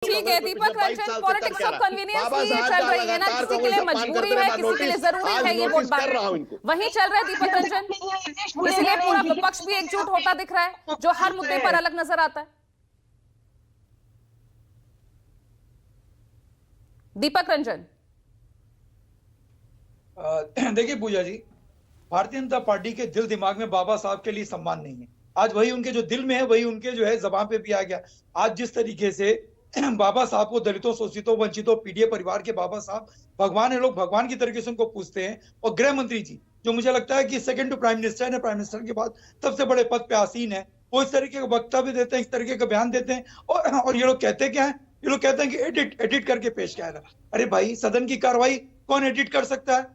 ठीक है Deepak Ranjan, politics of convenience की ये चल रही है ना, किसी के लिए मजबूरी है, किसी के लिए जरूरी है, ये वोट बैंक वही चल रहा है दीपक रंजन, इसलिए पूरा विपक्ष भी एकजुट होता दिख रहा है जो हर मुद्दे पर अलग नजर आता है। दीपक रंजन देखिए पूजा जी, भारतीय जनता पार्टी के दिल दिमाग में बाबा साहब के लिए सम्मान नहीं है। आज वही उनके जो दिल में है वही उनके जो है जबान पे भी आ गया। आज जिस तरीके से बाबा साहब को दलितों, शोषितों, वंचितों, पीडीए परिवार के बाबा साहब भगवान है, लोग भगवान की तरीके से उनको पूछते हैं। और गृह मंत्री जी जो मुझे लगता है कि सेकंड टू प्राइम मिनिस्टर है, प्राइम मिनिस्टर के बाद सबसे बड़े पद पे आसीन है, वो इस तरीके का वक्तव्य देते हैं, इस तरीके का बयान देते हैं। और ये लोग कहते क्या है, ये लोग कहते हैं कि एडिट करके पेश किया है। अरे भाई, सदन की कार्रवाई कौन एडिट कर सकता है?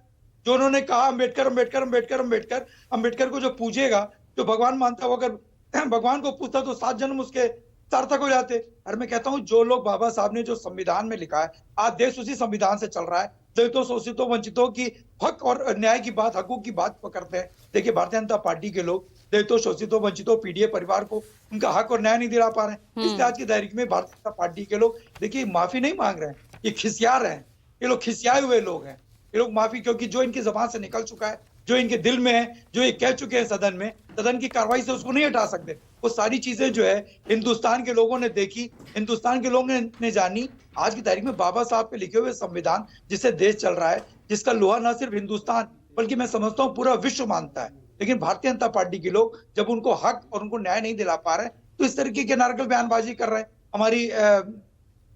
जो उन्होंने कहा अम्बेडकर अम्बेडकर अम्बेडकर अम्बेडकर अम्बेडकर को जो पूजेगा, जो भगवान मानता है, अगर भगवान को पूछता तो 7 जन्म उसके सार्थक हो जाते। और मैं कहता हूं जो लोग बाबा साहब ने जो संविधान में लिखा है, आज देश उसी संविधान से चल रहा है। दलितों, शोषितों, वंचितों की हक और न्याय की बात, हकूक की बात करते हैं। देखिए भारतीय जनता पार्टी के लोग दलितों, शोषितों, वंचितों, पीडीए परिवार को उनका हक और न्याय नहीं दिला पा रहे हैं। इसलिए आज की तारीख में भारतीय जनता पार्टी के लोग देखिए माफी नहीं मांग रहे हैं, ये खिसिया रहे हैं। ये लोग खिसियाए हुए लोग हैं। ये लोग माफी, क्योंकि जो इनकी जबान से निकल चुका है, जो इनके दिल में है, जो ये कह चुके हैं सदन में, सदन की कार्रवाई से उसको नहीं हटा सकते। वो सारी चीजें जो है हिंदुस्तान के लोगों ने देखी, हिंदुस्तान के लोगों ने जानी। आज की तारीख में बाबा साहब के लिखे हुए संविधान जिससे देश चल रहा है, जिसका लोहा न सिर्फ हिंदुस्तान बल्कि मैं समझता हूँ पूरा विश्व मानता है। लेकिन भारतीय जनता पार्टी के लोग जब उनको हक और उनको न्याय नहीं दिला पा रहे, तो इस तरीके के नारकल बयानबाजी कर रहे हैं। हमारी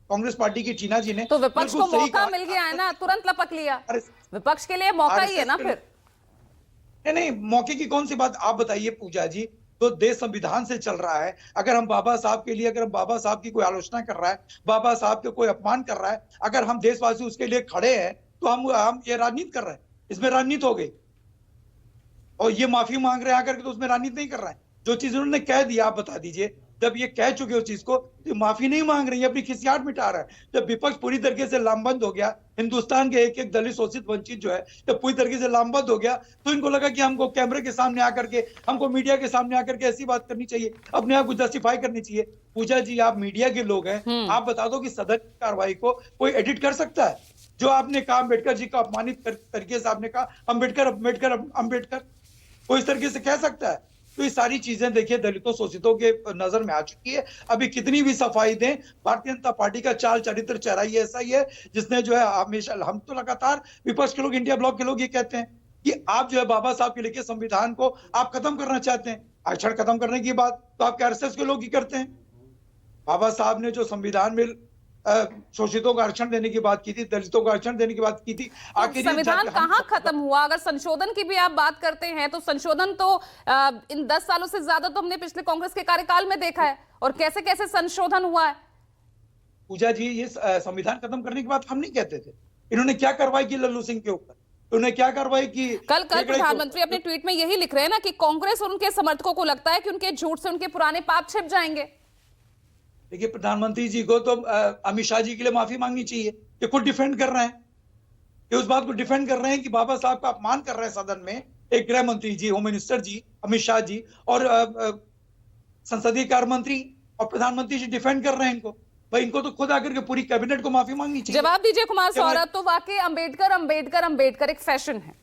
कांग्रेस पार्टी की टीना जी ने तो विपक्ष को मौका मिल गया है ना, तुरंत लपक लिया। विपक्ष के लिए मौका ही है ना फिर। नहीं, मौके की कौन सी बात, आप बताइए पूजा जी। तो देश संविधान से चल रहा है। अगर हम बाबा साहब के लिए, अगर हम बाबा साहब की कोई आलोचना कर रहा है, बाबा साहब के कोई अपमान कर रहा है, अगर हम देशवासी उसके लिए खड़े हैं, तो हम ये राजनीति कर रहे हैं। इसमें राजनीति हो गई। और ये माफी मांग रहे हैं आकर के, तो उसमें राजनीति नहीं कर रहा है। जो चीज उन्होंने कह दिया, आप बता दीजिए। जब ये कह चुके उस चीज को, तो माफी नहीं मांग रही है, अपनी खिसियाट मिटा रहा है। जब विपक्ष पूरी तरीके से लामबंद हो गया, हिंदुस्तान के एक एक दलित, शोषित, वंचित जो है जब पूरी तरीके से लामबंद हो गया, तो इनको लगा कि हमको कैमरे के सामने आकर के, हमको मीडिया के सामने आकर के ऐसी बात करनी चाहिए, अपने आप को जस्टिफाई करनी चाहिए। पूजा जी, आप मीडिया के लोग हैं, आप बता दो कि सदन की कार्रवाई को कोई एडिट कर सकता है? जो आपने कहा अम्बेडकर जी का अपमानित तरीके से आपने कहा अम्बेडकर अम्बेडकर अम्बेडकर, वो इस तरीके से कह सकता है? तो ये सारी चीजें देखिए दलितों, शोषितों के नजर में आ चुकी है। अभी कितनी भी सफाई दें, भारतीय जनता पार्टी का चाल चरित्र चेहरा ही ऐसा ही है, जिसने जो है हमेशा, हम तो लगातार विपक्ष के लोग, इंडिया ब्लॉक के लोग ये कहते हैं कि आप जो है बाबा साहब के लिखे संविधान को आप खत्म करना चाहते हैं। आरक्षण खत्म करने की बात तो आपके आरएसएस के लोग ही करते हैं। बाबा साहब ने जो संविधान में शोषितों को आरक्षण देने की बात की थी, दलितों को आरक्षण देने की बात की थी, आखिर संविधान कहाँ खत्म हुआ? अगर संशोधन की भी आप बात करते हैं तो संशोधन तो इन 10 सालों से ज्यादा तो हमने पिछले कांग्रेस के कार्यकाल में देखा है, और कैसे कैसे संशोधन हुआ है। पूजा जी, ये संविधान खत्म करने की बात हम नहीं कहते थे। इन्होंने क्या कार्रवाई की लल्लू सिंह के ऊपर? उन्होंने क्या कार्रवाई की? कल प्रधानमंत्री अपने ट्वीट में यही लिख रहे हैं ना कि कांग्रेस और उनके समर्थकों को लगता है कि उनके झूठ से उनके पुराने पाप छिप जाएंगे। देखिए प्रधानमंत्री जी को तो अमित शाह जी के लिए माफी मांगनी चाहिए। ये खुद डिफेंड कर रहे हैं, ये उस बात को डिफेंड कर रहे हैं कि बाबा साहब का अपमान कर रहे हैं सदन में। एक गृह मंत्री जी, होम मिनिस्टर जी अमित शाह जी, और संसदीय कार्य मंत्री और प्रधानमंत्री जी डिफेंड कर रहे हैं इनको। भाई इनको तो खुद आकर के पूरी कैबिनेट को माफी मांगनी चाहिए। जवाब दीजिए कुमार सौरभ, तो वाकई अम्बेडकर अम्बेडकर अम्बेडकर एक फैशन है।